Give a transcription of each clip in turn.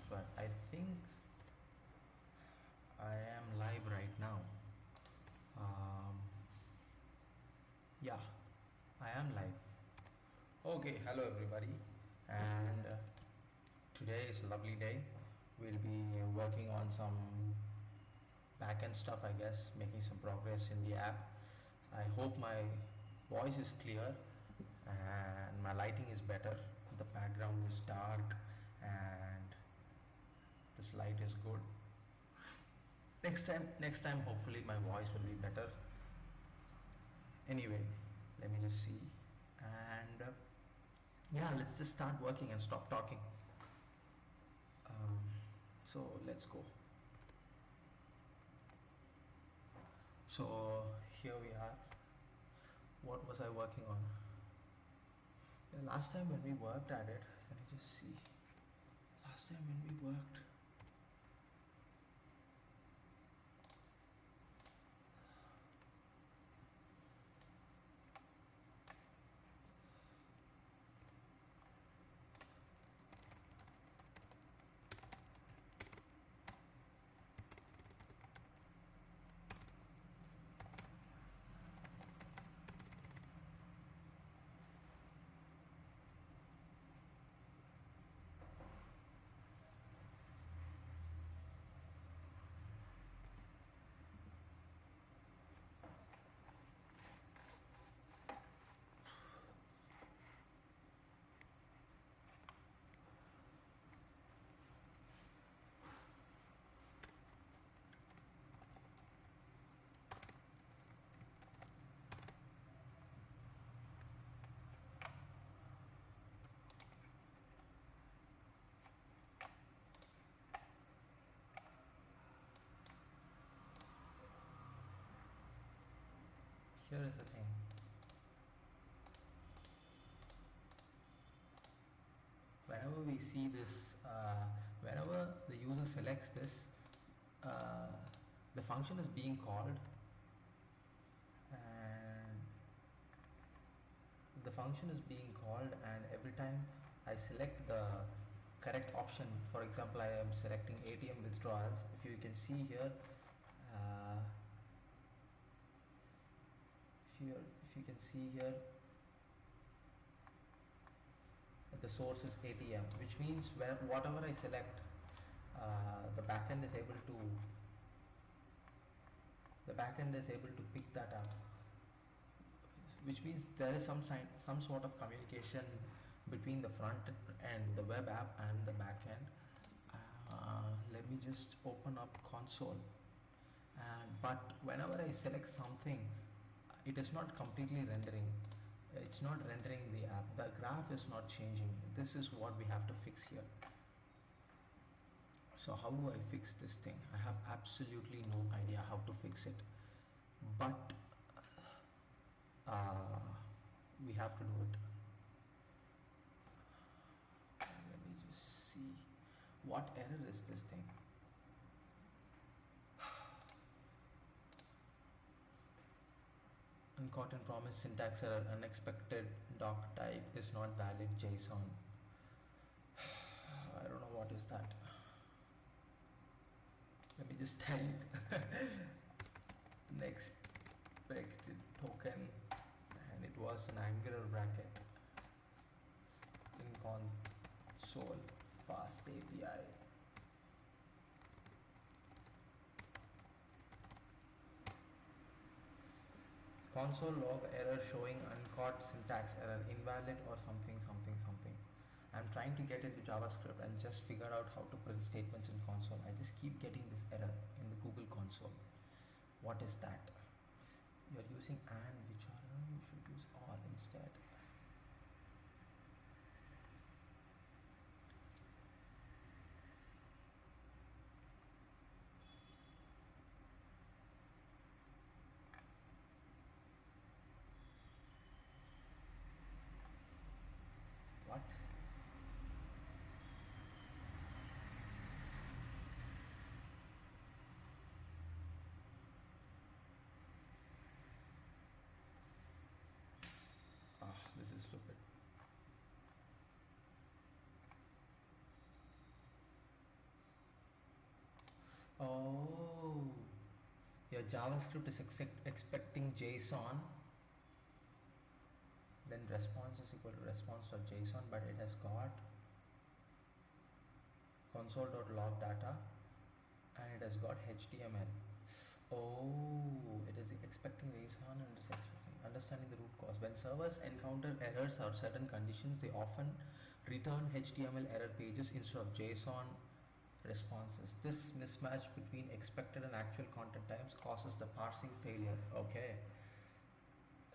but I think I am live right now. Um, yeah, I am live. Okay, hello everybody, and today is a lovely day. We'll be working on some backend stuff, I guess, making some progress in the app. I hope my voice is clear and my lighting is better. The background is dark and this light is good. Next time hopefully my voice will be better. Anyway, let me just see. And yeah, let's just start working and stop talking. um, so let's go. So here we are. What was I working on? The last time when we worked at it, let me just see. Last time when we worked, here is the thing. Whenever we see this, whenever the user selects this, the function is being called, and every time I select the correct option, for example I am selecting ATM withdrawals. If you can see here, uh, if you can see here, the source is ATM, which means whatever I select, the backend is able to pick that up, which means there is some sort of communication between the front and the web app and the backend. Let me just open up console, and but whenever I select something, it is not completely rendering. It's not rendering the app. The graph is not changing. This is what we have to fix here. So how do I fix this thing? I have absolutely no idea how to fix it, but uh, we have to do it. Let me just see, what error is this thing? Uncaught and promise, syntax error, unexpected doc type is not valid, JSON. I don't know what is that. Let me just type next expected token, and it was an angular bracket in console fastAPI. Console log error showing uncaught, syntax error, invalid or something something something. I'm trying to get into JavaScript and just figure out how to print statements in console. I just keep getting this error in the Google console. What is that? You're using and, which are, you should use or instead. What? Oh, your JavaScript is expecting JSON, then response is equal to response.json, but it has got console.log data and it has got HTML. Oh, it is expecting JSON and it's expecting. Understanding the root cause. When servers encounter errors or certain conditions, they often return HTML error pages instead of JSON responses. This mismatch between expected and actual content times causes the parsing failure. Okay.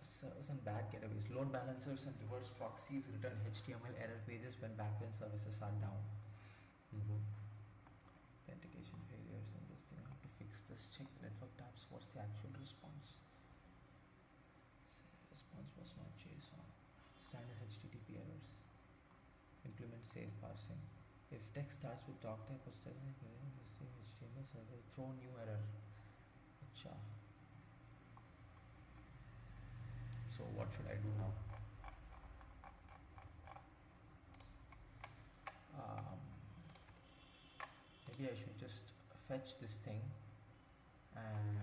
Servers and bad getaways. Load balancers and reverse proxies return HTML error pages when backend services are down. Authentication failures and this thing. How to fix this? Check the network tabs. What's the actual response? Response was not JSON. Standard HTTP errors. Implement safe parsing. If text starts with doc type or doesn't HTML server, throw new error. Acha. So what should I do now? Maybe I should just fetch this thing and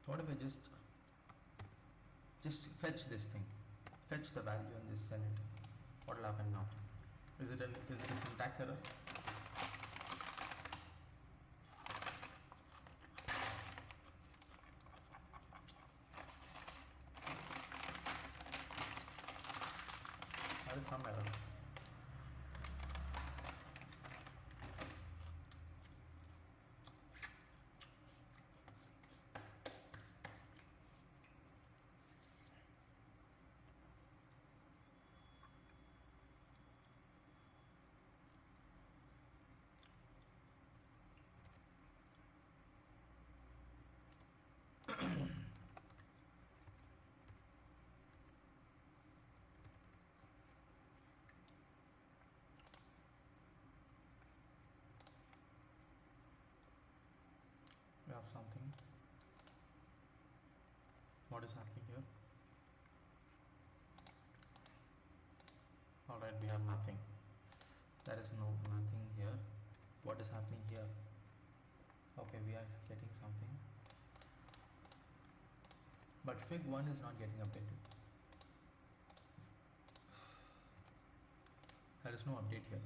what if I just fetch this thing, fetch the value and just send it? What will happen now? Is it a syntax error? There is some error. something. What is happening here? Alright, we have nothing. There is nothing here. What is happening here? Okay, we are getting something. But fig 1 is not getting updated. There is no update here.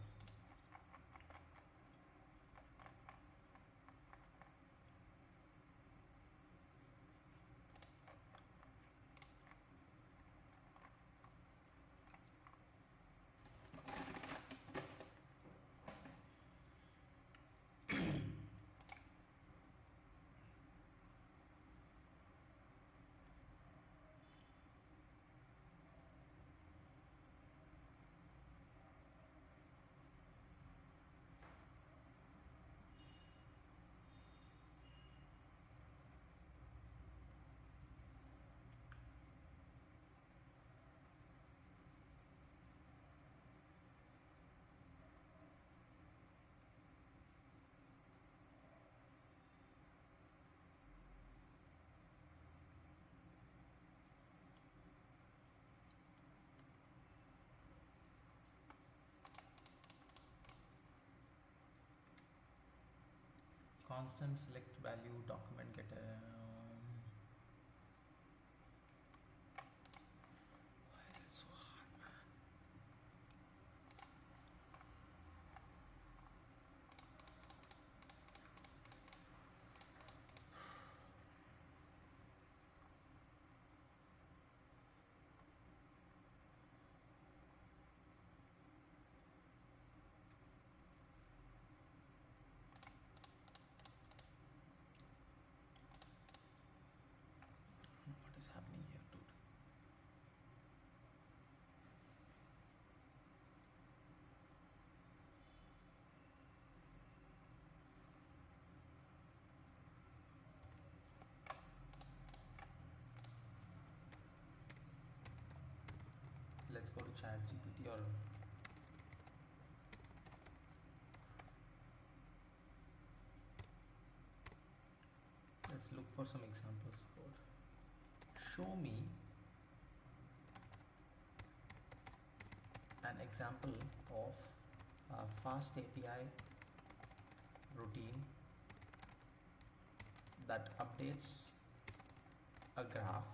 Constant select value document get why is it so hard, man? What is happening here, dude? Let's go to chat GPT or let's look for some examples code. Show me an example of a fast API routine that updates a graph.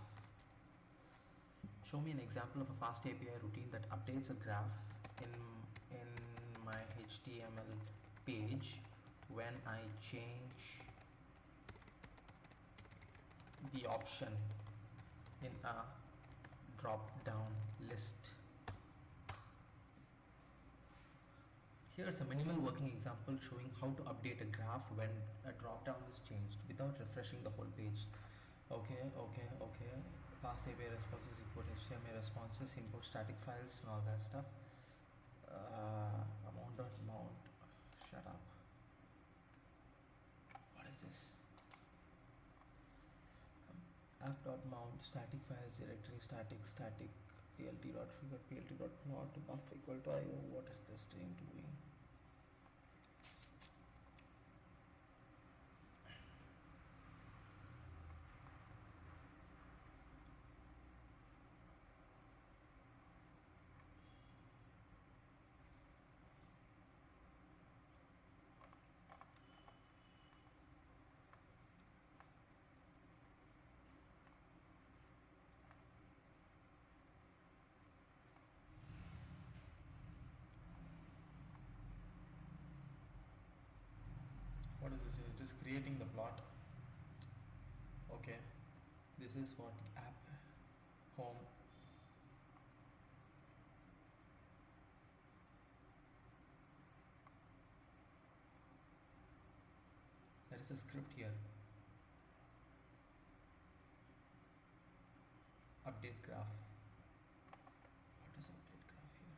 Show me an example of a fast API routine that updates a graph in my HTML page when I change the option in a drop down list. Here's a minimal working example showing how to update a graph when a drop down is changed without refreshing the whole page. Okay. Fast API responses, import HTML responses, import static files and all that stuff. Amount. Shut up. What is this? App.mount, static files, directory, static, plt.figure, plt.plot, buff equal to IO. What is this thing doing? What is this? It is creating the plot. Okay, this is what app home. There is a script here. Update graph. What is update graph here?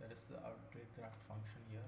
There is the update graph function here.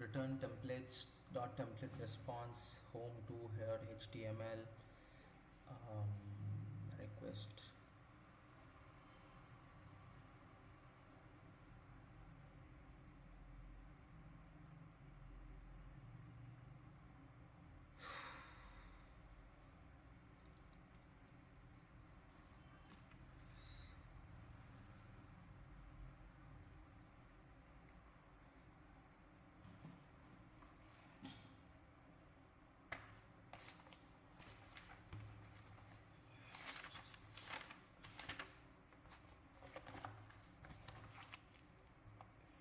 return templates dot template response home to head HTML request.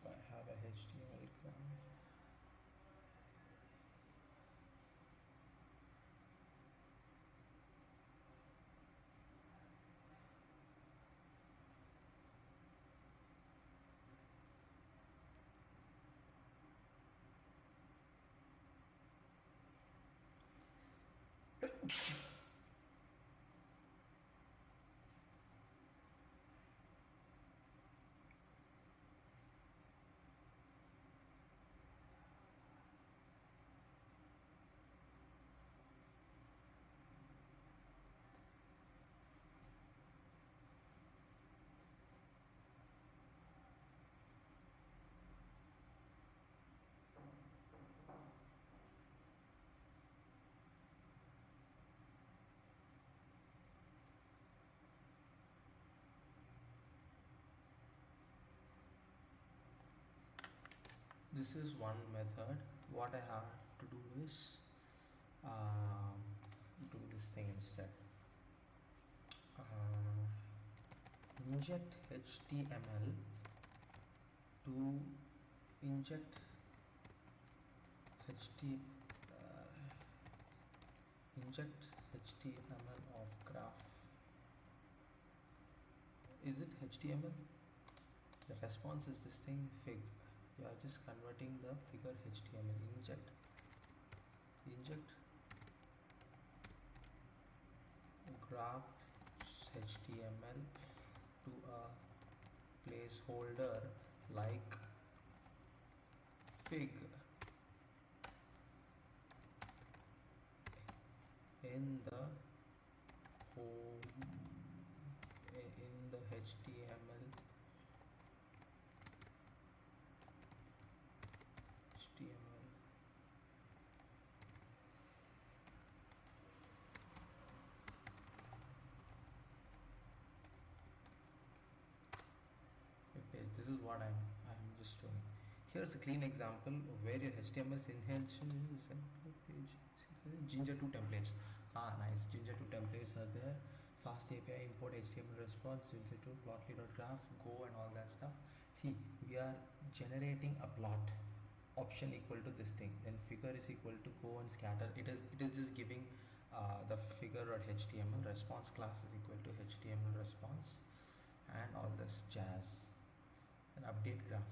If I have a HTML requirement. This is one method. What I have to do is um, do this thing instead. Inject HTML to inject inject HTML of graph. Is it HTML? The response is this thing fig. You are just converting the figure HTML. Inject graphs HTML to a placeholder like fig in the home in the HTML page. This is what I'm just showing. Here's a clean example where your HTML is inherent page. Ginger 2 templates. Nice. Ginger 2 templates are there. fastAPI import HTML response, Ginger 2 plotly.graph, go and all that stuff. See, we are generating a plot option equal to this thing. Then figure is equal to go and scatter. It is just giving the figure.html response class is equal to HTML response and all this jazz. An update graph.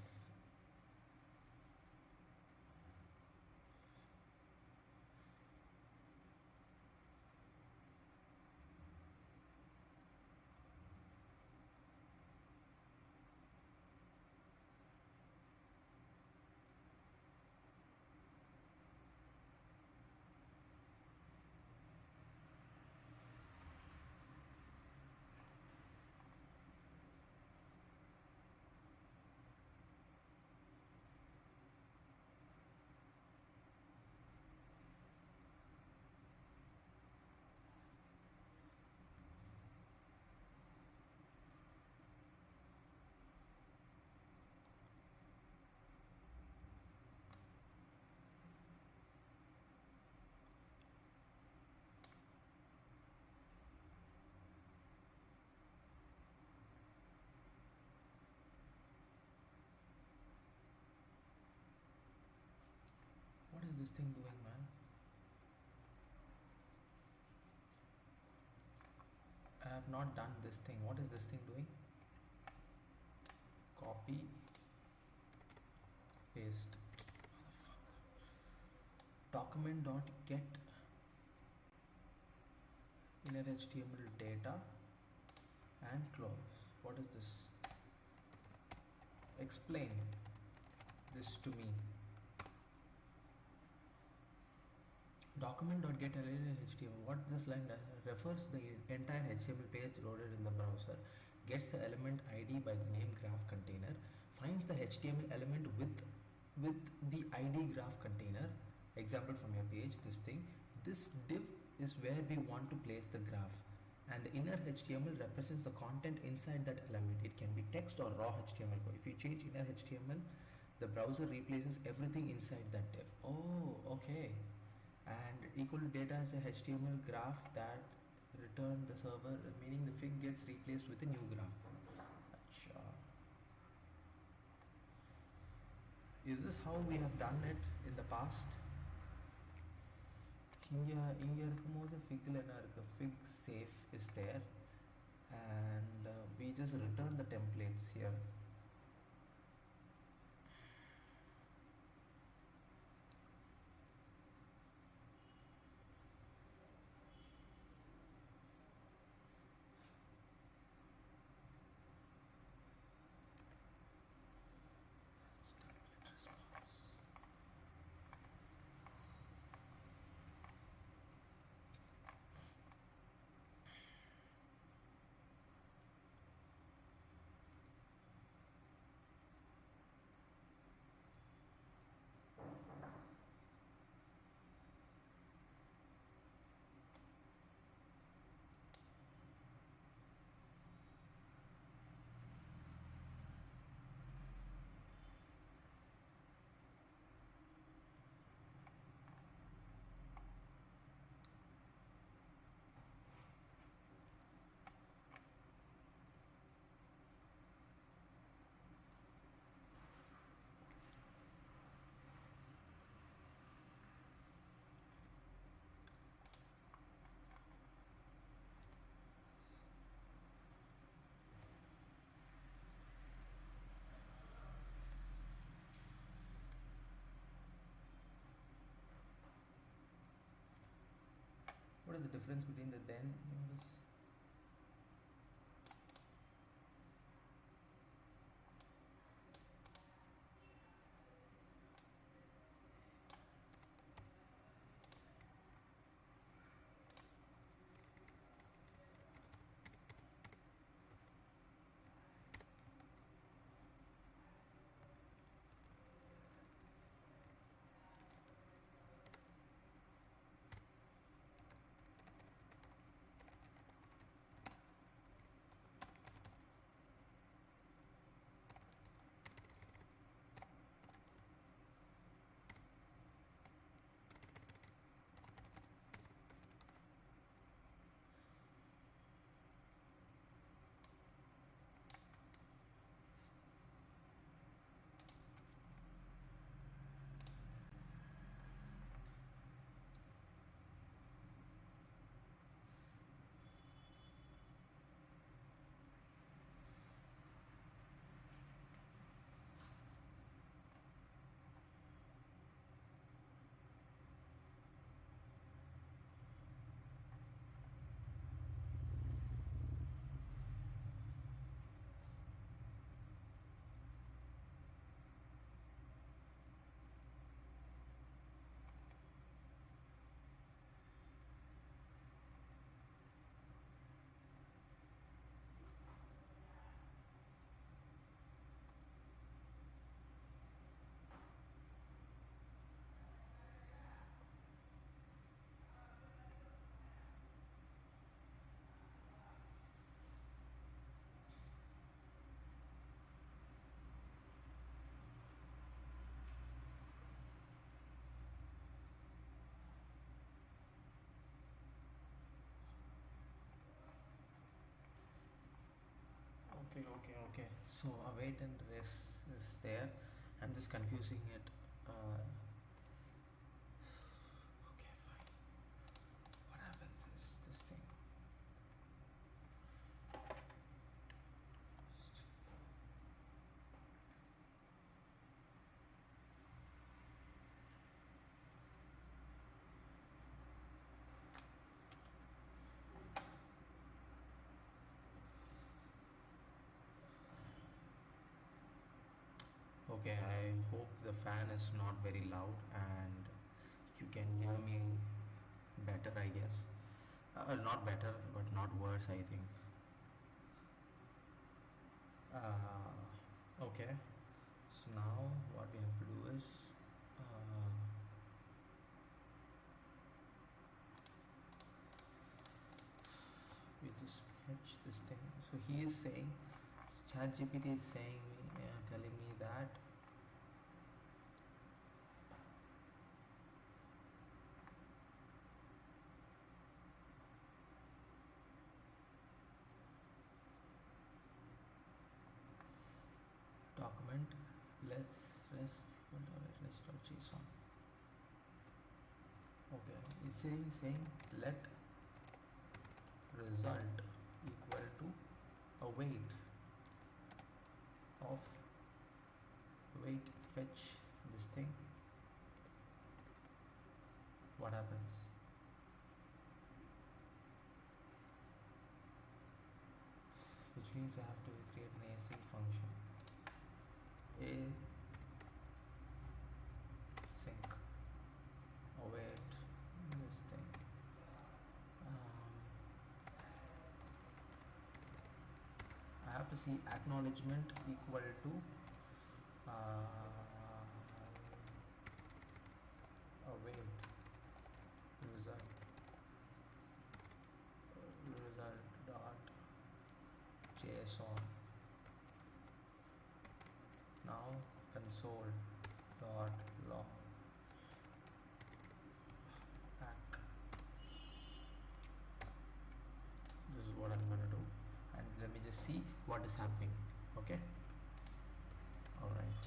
What is this thing doing, man? I have not done this thing. What is this thing doing? Copy, paste. Document.get inner HTML data and close. What is this? Explain this to me. Document.getElement.html. What this line refers the entire HTML page loaded in the browser, gets the element ID by the name graph container, finds the HTML element with the ID graph container. Example from your page, this thing. This div is where we want to place the graph, and the inner HTML represents the content inside that element. It can be text or raw HTML code. If you change inner HTML, the browser replaces everything inside that div. Oh, okay. And equal to data is a HTML graph that return the server, meaning the fig gets replaced with a new graph. Acha. Is this how we have done it in the past? இங்கே இருக்கும்போது ஃபிக்கில் என்ன இருக்குது, fig safe is there, and we just return the templates here. What is the difference between the then and this? Okay. So await and rest is there. I'm just confusing it. Okay, fine. What happens is this thing. Okay, I hope the fan is not very loud and you can hear me better, I guess. Not better, but not worse, I think. Okay, so now what we have to do is uh, we just fetch this thing. So he is saying, ChatGPT is saying, telling me that document less rest rest.json. Okay, it's saying let result equal to a weight of wait fetch this thing. What happens? Which means I have to create an async function. Async await this thing. I have to see acknowledgement equal to await result dot json. Now console dot log back. This is what I'm gonna do, and let me just see what is happening. Okay, all right.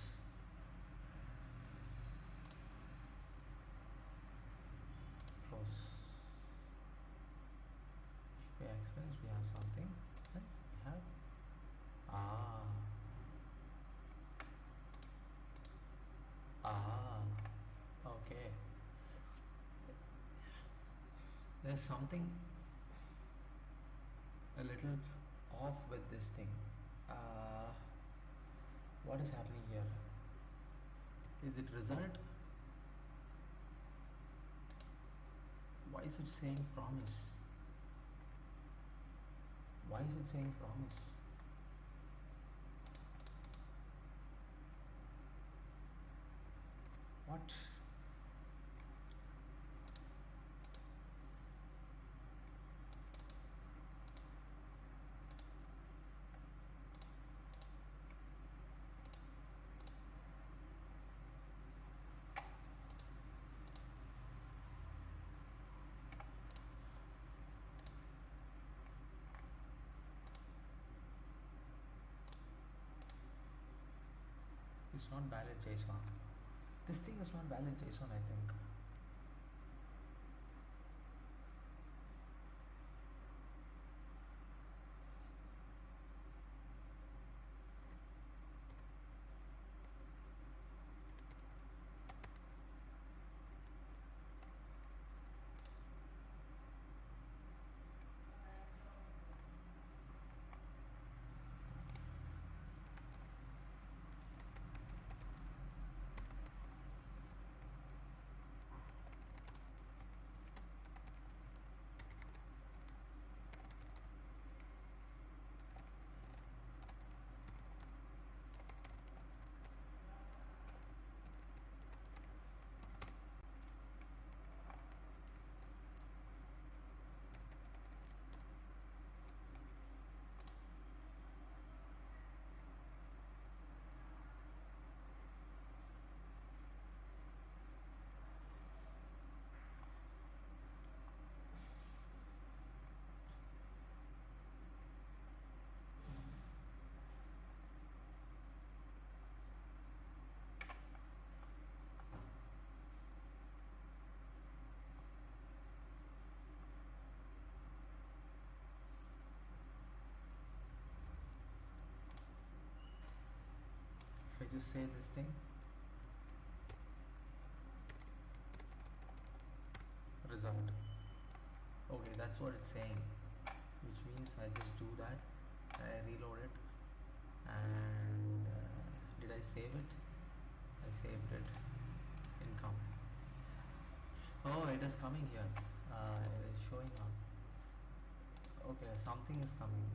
Close. We have expense, we have something, and we have okay. There's something a little off with this thing. What is happening here? Is it result? Why is it saying promise? Why is it saying promise? What? It's not valid JSON. This thing is not valid JSON, I think. If I just say this thing, result. Okay, that's what it's saying, which means I just do that, I reload it, and did I save it? I saved it. Income. Oh, it is coming here. It is showing up. Okay, something is coming.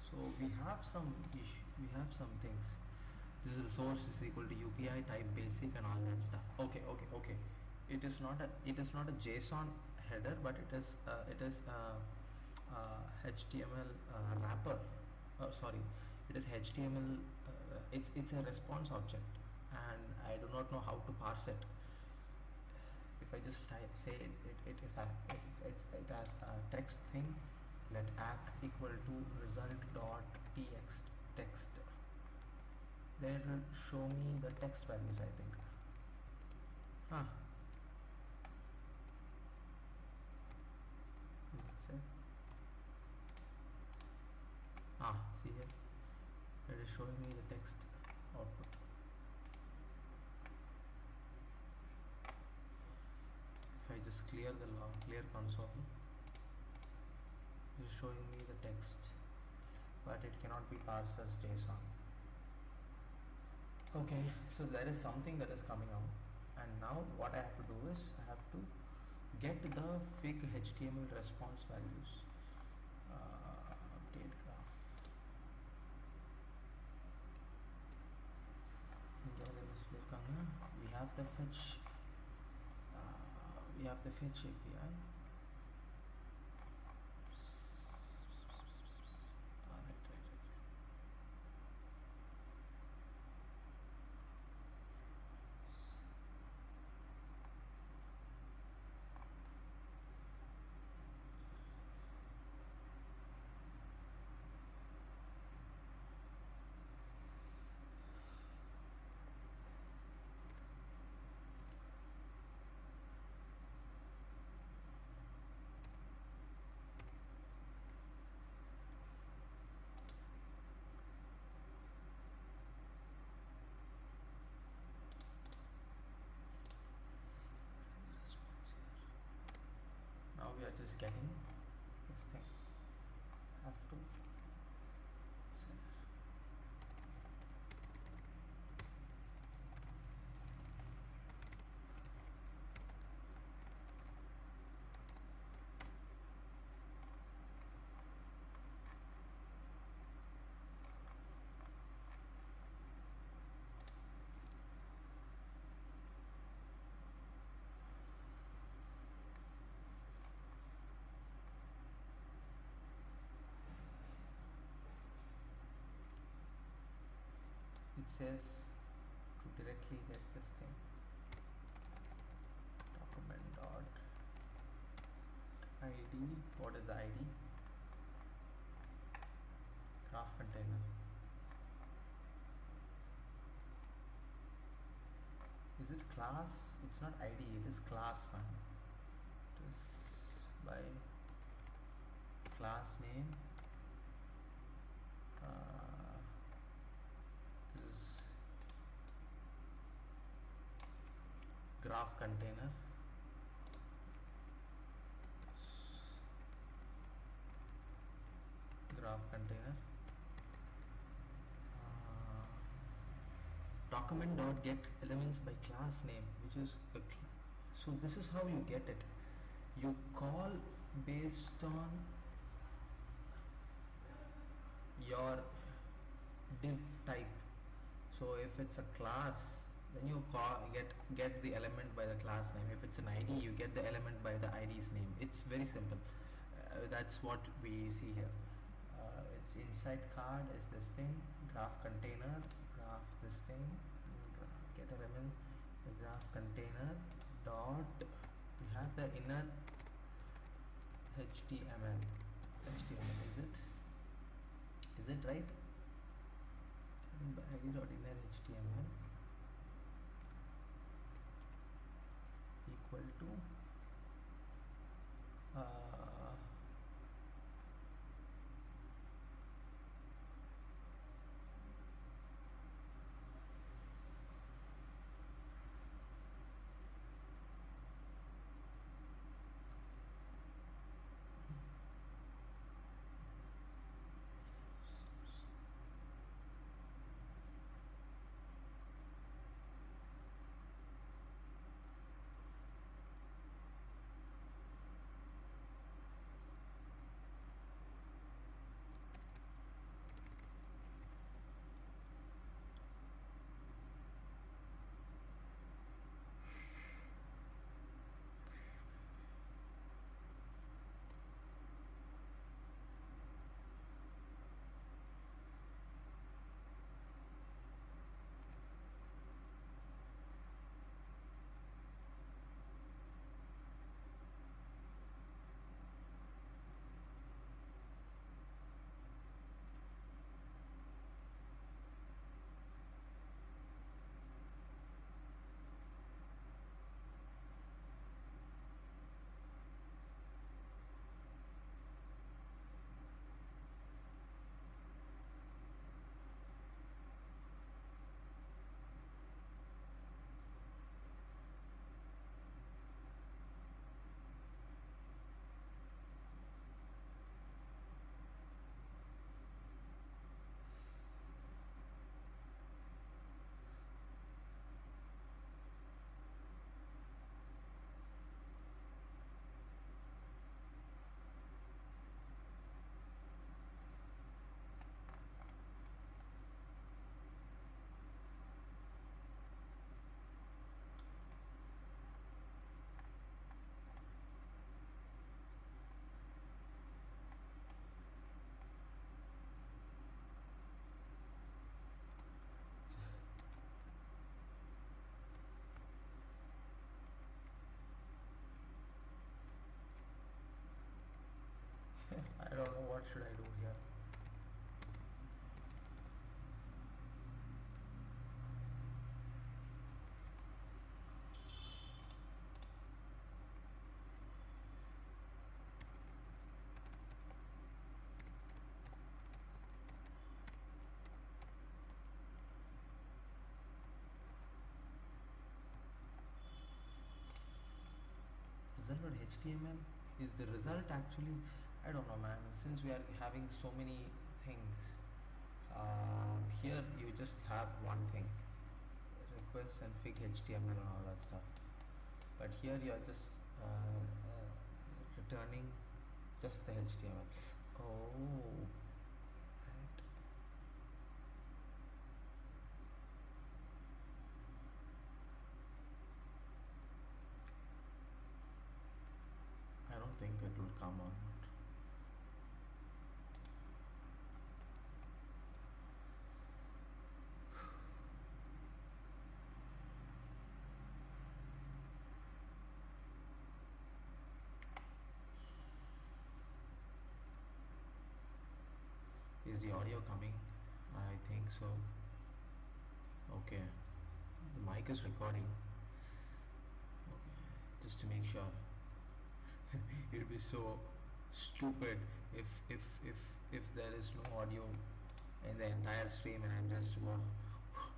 So we have some issue. We have some things. This is source is equal to UPI type basic and all that stuff. Okay, okay, okay. It is not a JSON header, but it is HTML wrapper. Sorry, it is HTML. It's a response object, and I do not know how to parse it. If I just say it is it has a text thing, let ack equal to result dot txt text, then it will show me the text values, I think. Huh. Does it say? See here, it is showing me the text output. If I just clear the log, clear console, it is showing me the text, but it cannot be parsed as JSON. Okay, so there is something that is coming out, and now what I have to do is I have to get the fig HTML response values. Update graph. We have the fetch. We have the fetch API. Right. Now we are just getting this thing. Have to send. It says to directly get this thing, document dot id. What is the id? Graph container. Is it class? It's not id, it is class one. It is by class name. This is graph container. Graph container. Document dot get elements by class name, which is so this is how you get it. You call based on your div type. So if it's a class, then you get the element by the class name. If it's an id, you get the element by the id's name. It's very simple. That's what we see here. It's inside card is this thing, graph container, graph this thing, get element, the graph container dot, we have the inner html. Is it right? id dot inner html equal to I don't know what should I do here. Result HTML is the result actually. I don't know, man. Since we are having so many things, here you just have one thing, request and fig HTML and all that stuff. But here you are just returning just the HTML. Oh, right. I don't think it will come on. Is the audio coming? I think so. Okay. The mic is recording. Okay. Just to make sure. It would be so stupid if there is no audio in the entire stream and I'm just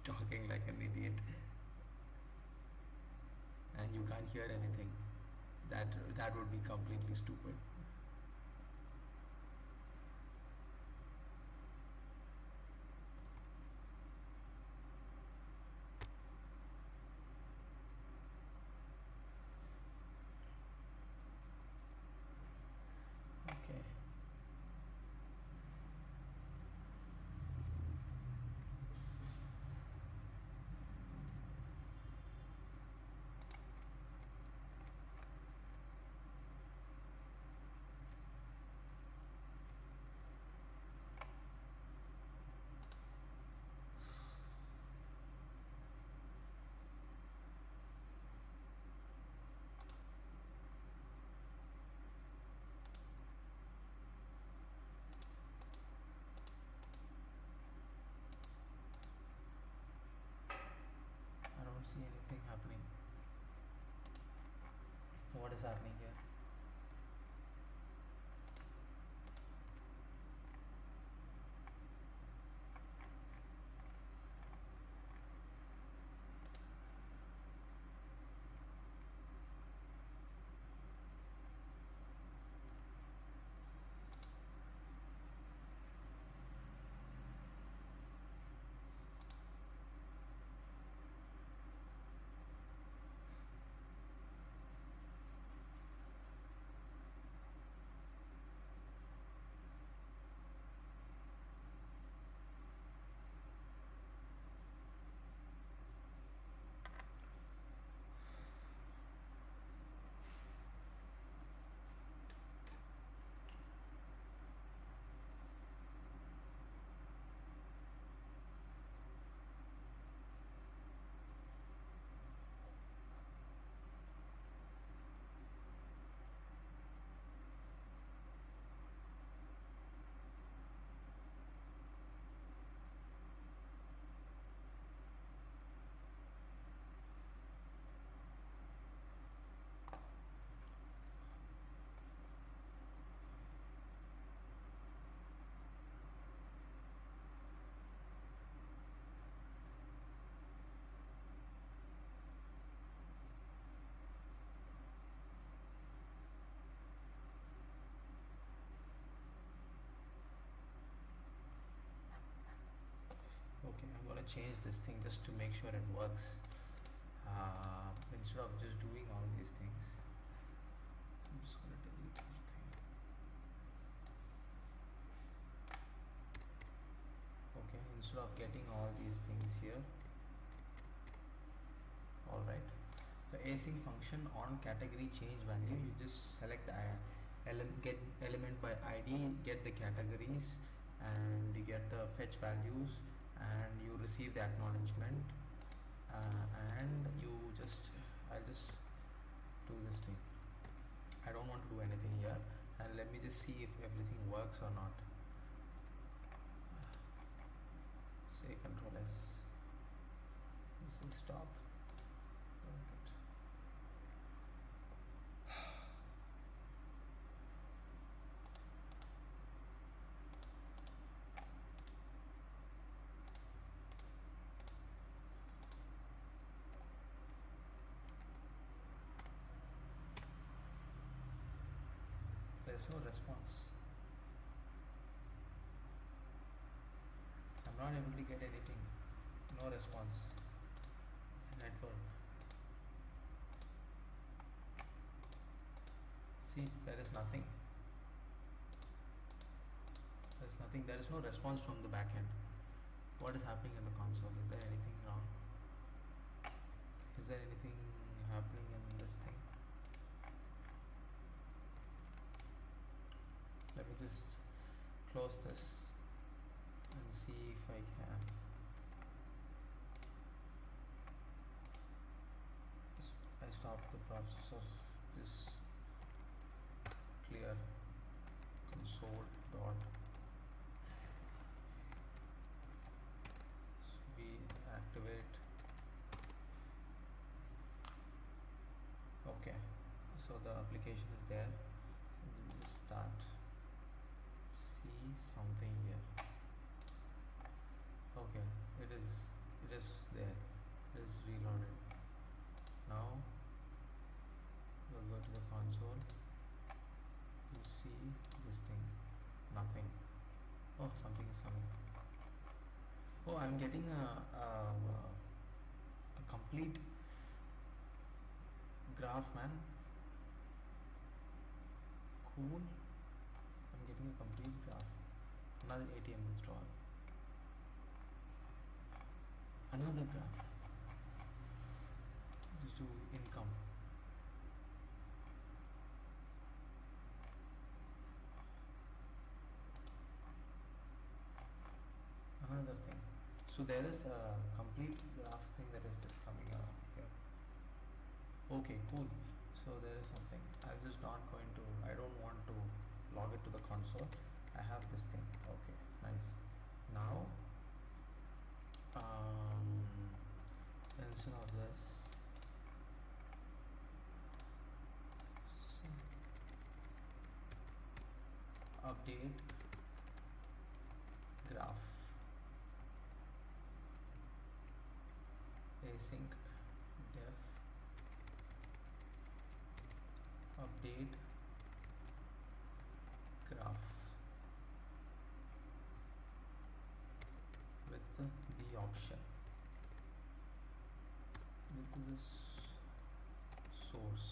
talking like an idiot and you can't hear anything. That would be completely stupid. Okay. I don't see anything happening. What is happening here? Okay, I'm gonna change this thing just to make sure it works. Instead of just doing all these things, I'm just gonna delete everything. Okay, instead of getting all these things here, all right. The async function on category change value, you just select the get element by ID, get the categories, and you get the fetch values, and you receive the acknowledgement, and I'll just do this thing. I don't want to do anything here. and let me just see if everything works or not. Say Control S. This is stop. There's no response. I'm not able to get anything. No response. Network. See, there is nothing. There's nothing. There is no response from the backend. What is happening in the console? Is there anything wrong? Is there anything happening in this thing? Let me just close this and see if I can. I stop the process of this clear console dot. So we activate. Okay, so the application is there. We just start. See something here. Okay, it is there. It is reloaded. Now we'll go to the console. You see this thing. Nothing. Oh, something is coming. Oh, I'm getting a complete graph, man. Cool. I'm getting a complete graph. Another ATM withdrawal. Another graph. Just do income. Another thing. So there is a complete graph thing that is just coming out here. Okay, cool. So there is something. I'm just not going to. I don't want to log it to the console. I have this thing. Okay, nice. Now, instead of this, update graph async def update graph with the option with this source.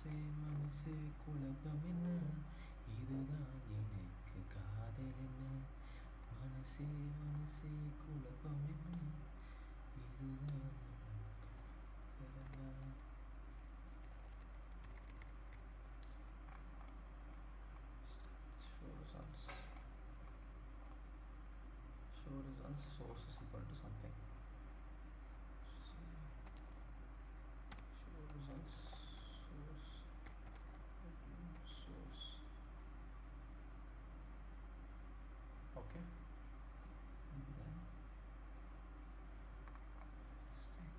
மனசே குழப்பமென்ன இதுதான் எனக்கு காதல் என்ன மனசே குழப்பமென்ன இதுதான் show results source is equal to something. Show results source. Okay, and then this thing.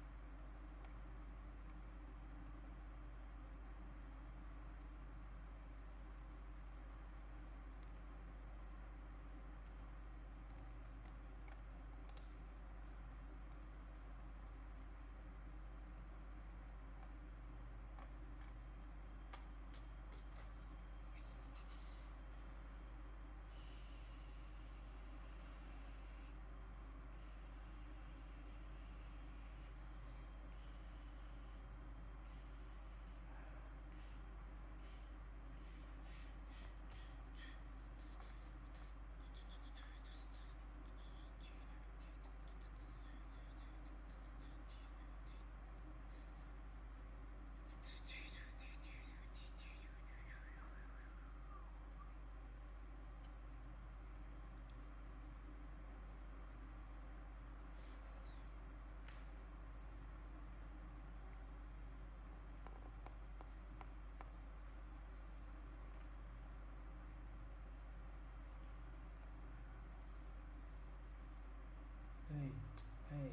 hey,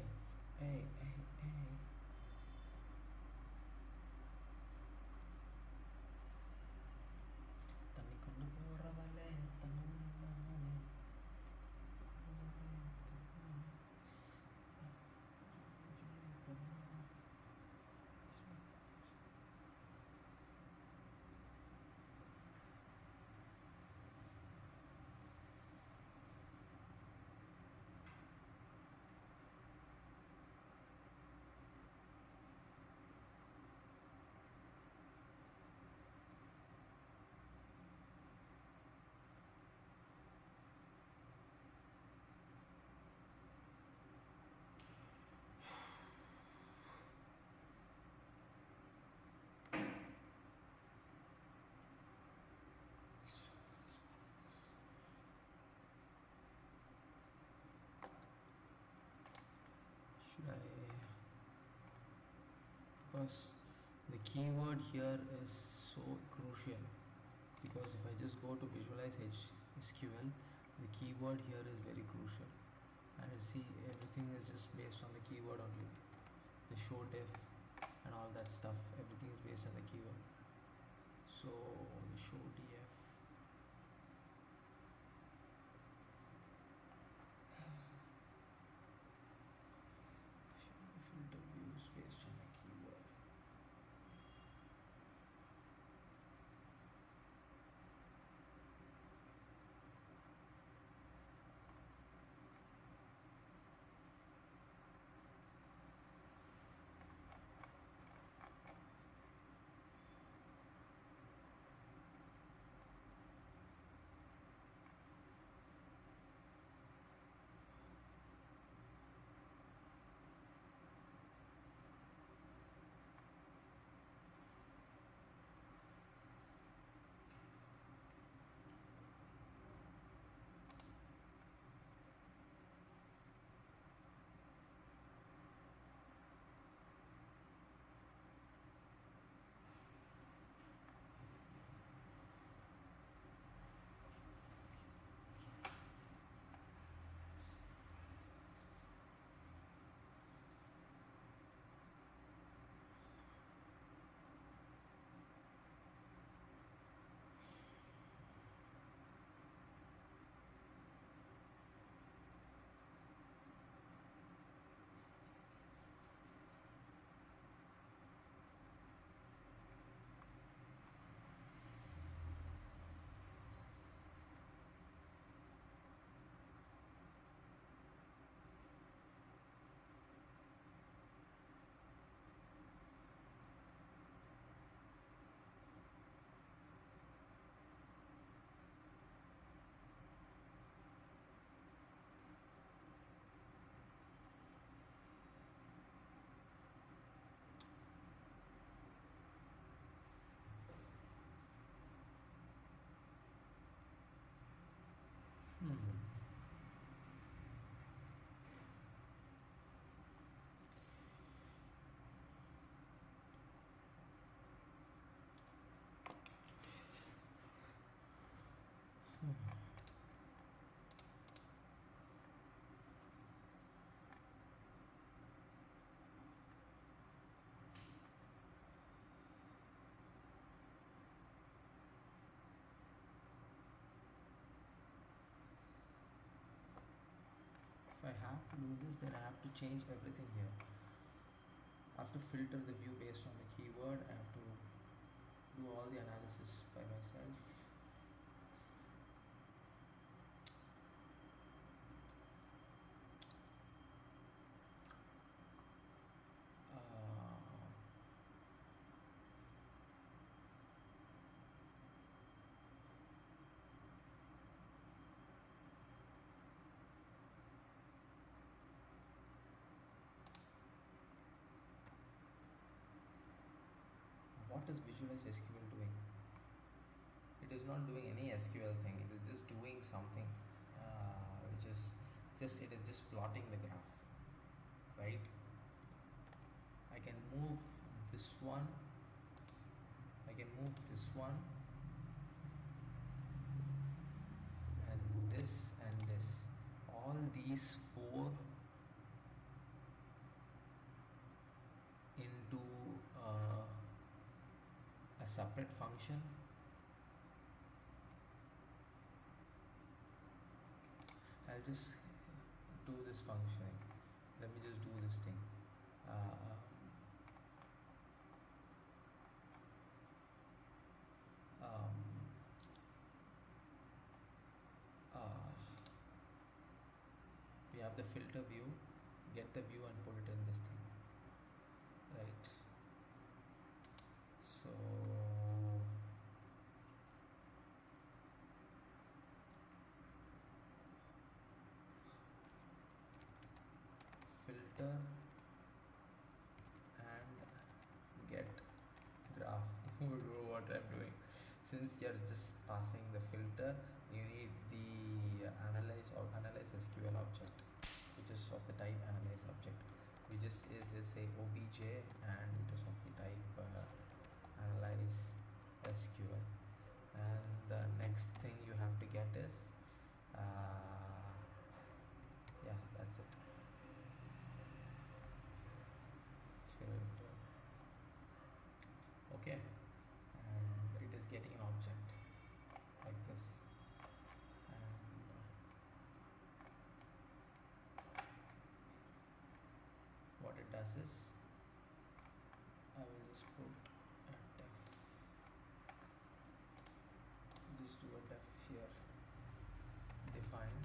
hey, hey, hey. தண்ணி கொண்டு போறவளே தன்னானே. Should I? Because the keyword here is so crucial. Because if I just go to visualize SQL, the keyword here is very crucial. And see, everything is just based on the keyword only. The show def and all that stuff, everything is based on the keyword. So the show df. Filter views based on the keyword. If I have to do this, then I have to change everything here. I have to filter the view based on the keyword. I have to do all the analysis by myself. What is Visualize SQL doing? It is not doing any SQL thing. It is just doing something, which is it is just plotting the graph, right? I can move this one. I can move this one, and this and this. All these four separate function. I'll just do this function. Let me just do this thing. Uh, um, uh, we have the filter view, get the view and put it in this thing, right? So filter and get graph. I don't know what I'm doing. Since you're just passing the filter, you need the analyze or analyze SQL object, which is of the type analyze object. We just say obj and it is of the type analyze SQL. And the next thing you have to get is yeah, that's it. Filter. Okay, and it is getting an object like this, and what it does is I will just put a def, just do a def here, define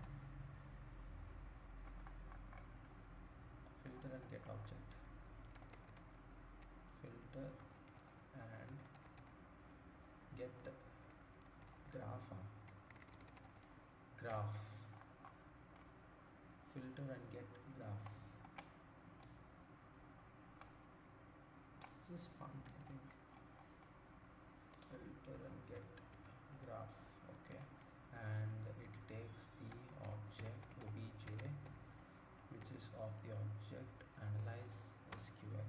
filter and get object, filter and get graph, graph, filter and get graph. This is fun, I think. Filter and get graph. Okay, and it takes the object obj, which is of the object analyze SQL.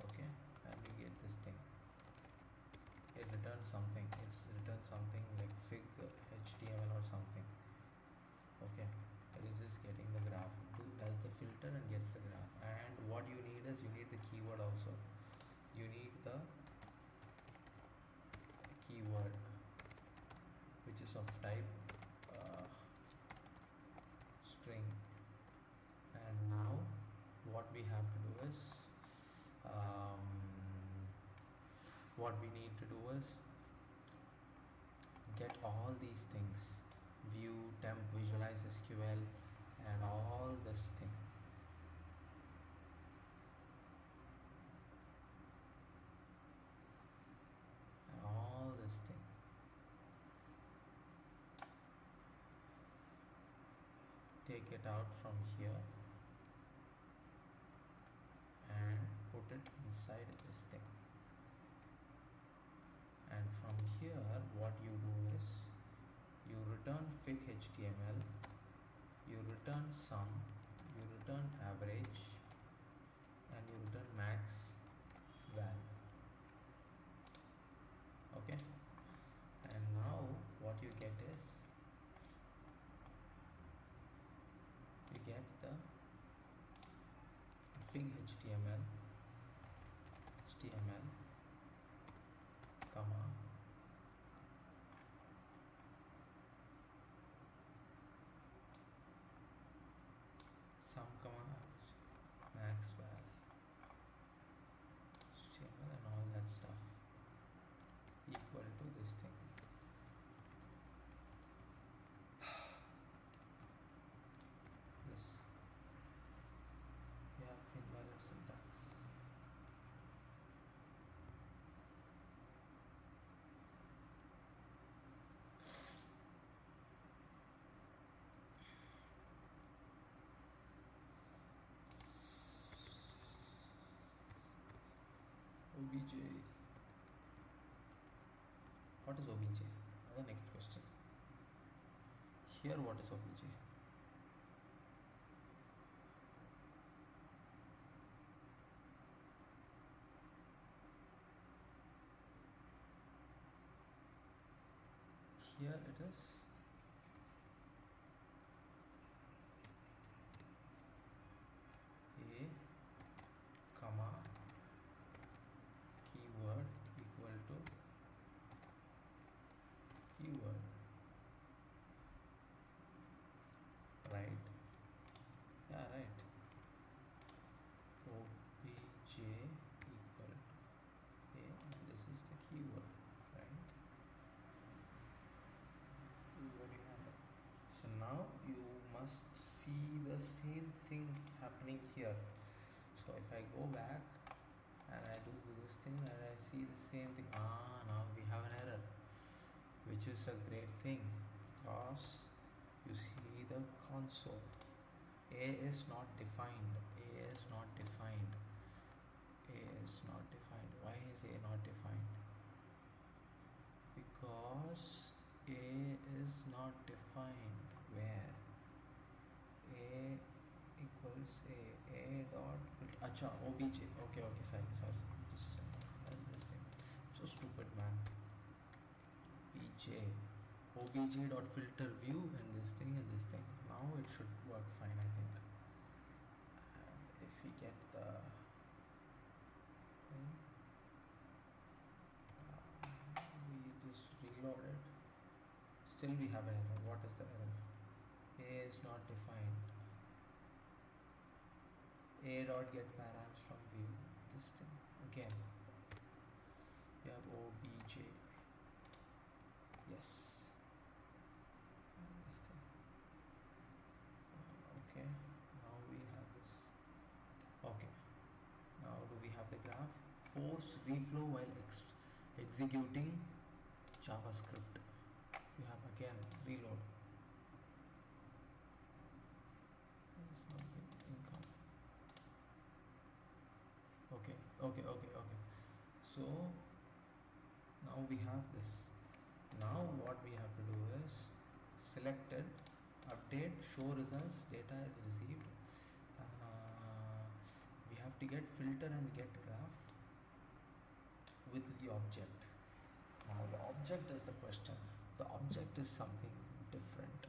Okay, and you get this thing. It returns something. It's returns something like fig HTML or something. Okay, it is just getting the graph. Does the filter and gets the graph. And what you need is you need the keyword also. You need the keyword which is of type string. And now what we have to do is what we need to do is get all these things, view, temp, visualize SQL and all this thing. All this thing. Take it out from here and put it inside this thing. And from here what you do is you return fig HTML, you return sum, you return average and you return max val. Okay, and now what you get is you get the fig HTML, comma sum, comma max val, HTML and all that stuff equal to this thing. This, yeah, invalid syntax. OBJ. What is OBJ? The next question. Here, what is OBJ? Here it is a comma keyword equal to the same thing happening here. So if I go back and I do this thing and I see the same thing, now we have an error, which is a great thing because you see the console. A is not defined. A is not defined. A is not defined. Why is A not defined? Because A is not defined. Where? A equals A dot filter. Acha, obj. Okay, sorry. Just this thing. So stupid, man. bj obj dot filter view and this thing and this thing. Now it should work fine, I think. And if we get the thing, we just reload it. Still we have an error. What is the error? A is not defined. A dot get params from view. This thing again. We have obj. Yes. And this thing. Okay. Now we have this. Okay. Now do we have the graph? Force reflow while executing JavaScript. We have again reload. There is nothing income. Okay. So now we have this. Now what we have to do is selected, update, show results, data is received. We have to get filter and get graph with the object. Now the object is the question. The object is something different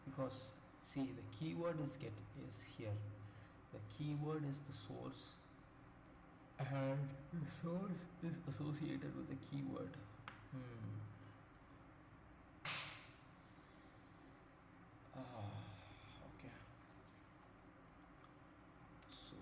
because see, the keyword is here. The keyword is the source and the source is associated with the keyword. Okay. So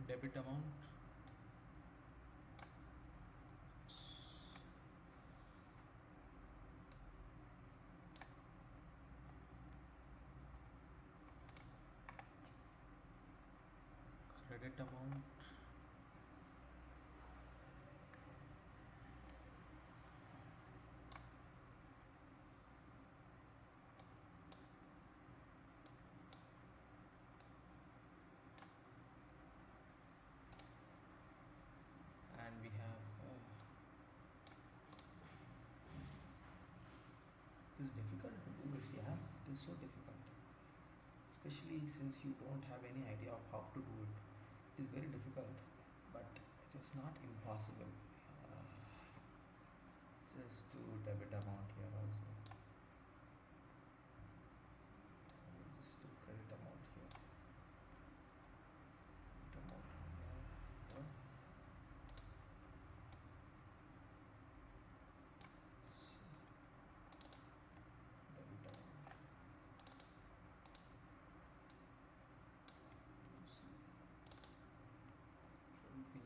debit amount, credit amount, and we have it is difficult to do this. Yeah, it is so difficult, especially since you don't have any idea of how to do it. It is very difficult, but it is not impossible. uh, just do debit amount here also. Just do credit amount here. Credit amount here. Debit amount. Control V.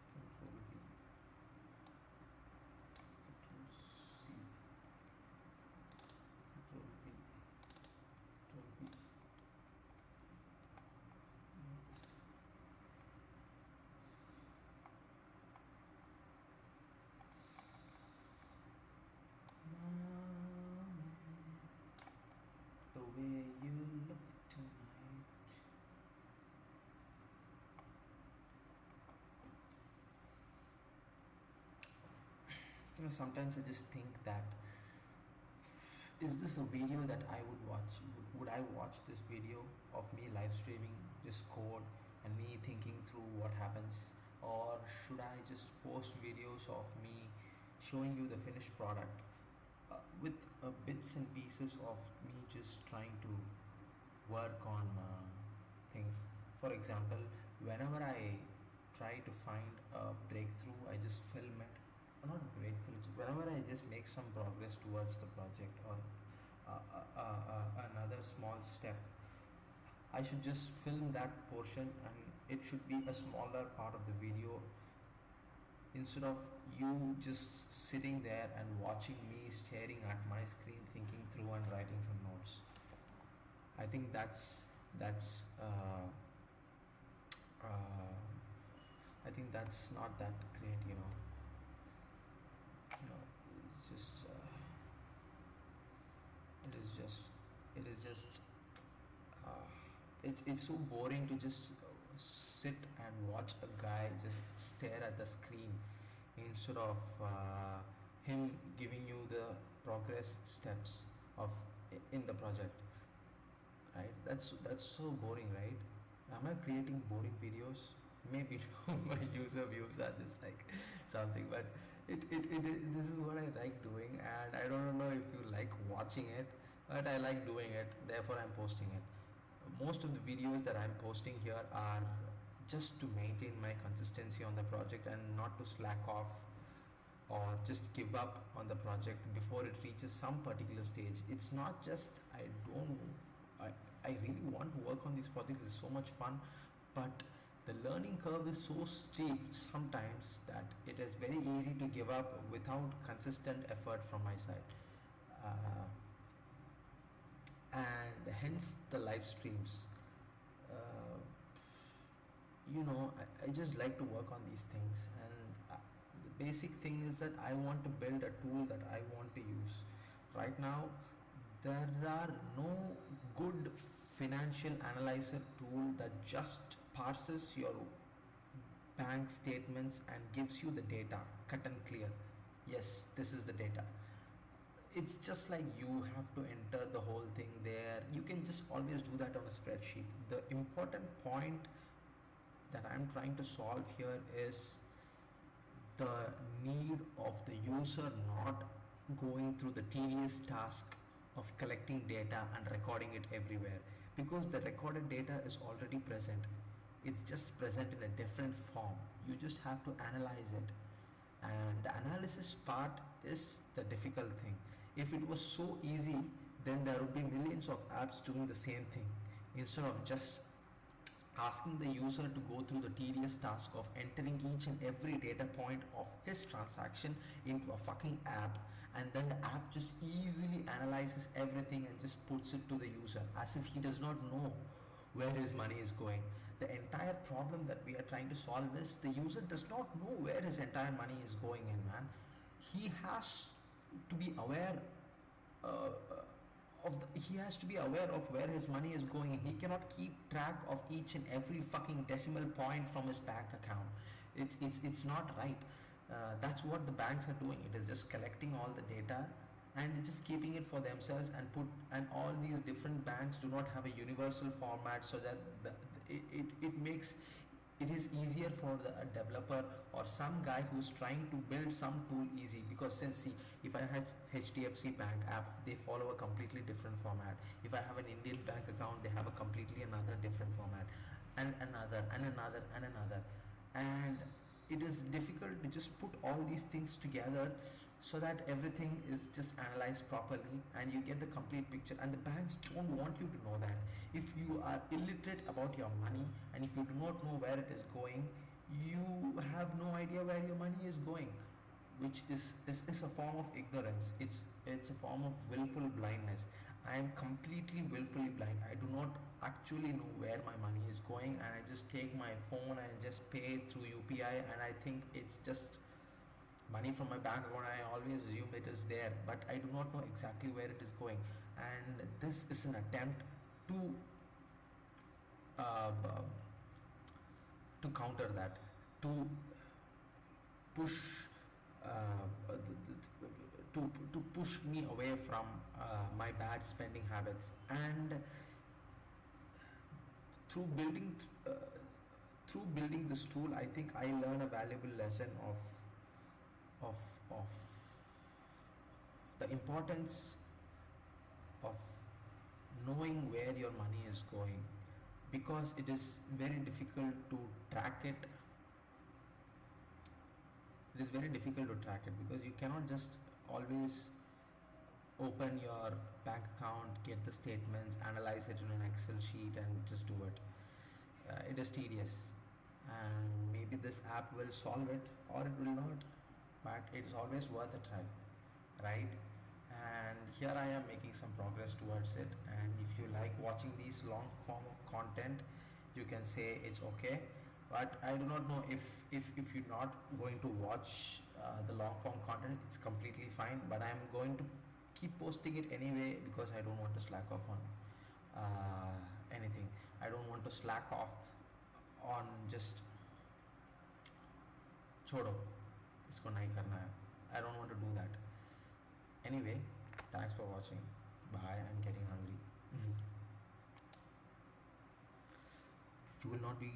Control V. Control C. Control V. Control V. The way you look tonight. Sometimes I just think that, is this a video that I would watch? Would I watch this video of me live streaming this code and me thinking through what happens? Or should I just post videos of me showing you the finished product with bits and pieces of me just trying to work on things? For example, whenever I try to find a breakthrough, I just film it. Not breakthrough, whenever I just make some progress towards the project, or another small step, I should just film that portion, and it should be a smaller part of the video, instead of you just sitting there and watching me staring at my screen, thinking through and writing some notes. I think that's I think that's not that great, it's just it is just it is just uh, it's so boring to just sit and watch a guy just stare at the screen, instead of him giving you the progress steps of in the project, right? That's so boring, right? Am I creating boring videos? Maybe my user views are just like something, but this is what I like doing, and I don't know if you like watching it, but I like doing it, therefore I'm posting it. Most of the videos that I'm posting here are just to maintain my consistency on the project and not to slack off or just give up on the project before it reaches some particular stage. It's not just I, I really want to work on these projects, it's so much fun, but the learning curve is so steep sometimes that it is very easy to give up without consistent effort from my side. And hence the live streams. Uh, I just like to work on these things, and the basic thing is that I want to build a tool that I want to use. Right now, there are no good financial analyzer tool that just parses your bank statements and gives you the data cut and clear. Yes, this is the data. It's just like you have to enter the whole thing there. You can just always do that on a spreadsheet. The important point that I'm trying to solve here is the need of the user not going through the tedious task of collecting data and recording it everywhere, because the recorded data is already present. It's just present in a different form. You just have to analyze it, and the analysis part is the difficult thing. If it was so easy, then there would be millions of apps doing the same thing, instead of just asking the user to go through the tedious task of entering each and every data point of his transaction into a fucking app, and then the app just easily analyzes everything and just puts it to the user as if he does not know where his money is going. The entire problem that we are trying to solve is the user does not know where his entire money is going in, man. He has to be aware uh, he has to be aware of where his money is going. He cannot keep track of each and every fucking decimal point from his bank account. It's not right. That's what the banks are doing. It is just collecting all the data and just keeping it for themselves, and all these different banks do not have a universal format, so that it makes it is easier for a developer or some guy who's trying to build some tool easy. Because since, see, if I have HDFC bank app, they follow a completely different format. If I have an Indian bank account, they have a completely another different format, and another and another and another. And it is difficult to just put all these things together so that everything is just analyzed properly and you get the complete picture. And the banks don't want you to know that. If you are illiterate about your money and if you do not know where it is going, you have no idea where your money is going, which is a form of ignorance. It's a form of willful blindness. I am completely willfully blind. I do not actually know where my money is going, and I just take my phone and just pay through UPI, and I think it's just money from my bank account. I always assume it is there, but I do not know exactly where it is going. And this is an attempt to uh, counter that, to push to push me away from my bad spending habits. And through building uh, through building this tool, I think I learn a valuable lesson of the importance of knowing where your money is going, because it is very difficult to track it. It is very difficult to track it because you cannot just always open your bank account, get the statements, analyze it in an Excel sheet, and just do it. It is tedious, and maybe this app will solve it or it will not, but it is always worth a try, right? And here I am making some progress towards it. And if you like watching these long form of content, you can say it's okay. But I do not know if you're not going to watch the long form content, it's completely fine. But I'm going to keep posting it anyway because I don't want to slack off on anything. I don't want to slack off on just छोड़ो इसको नहीं करना है. I don't want to do that. Anyway, thanks for watching. Bye. I'm getting hungry. You will not be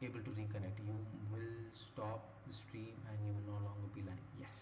able to reconnect. You will stop the stream and you will no longer be live. Yes.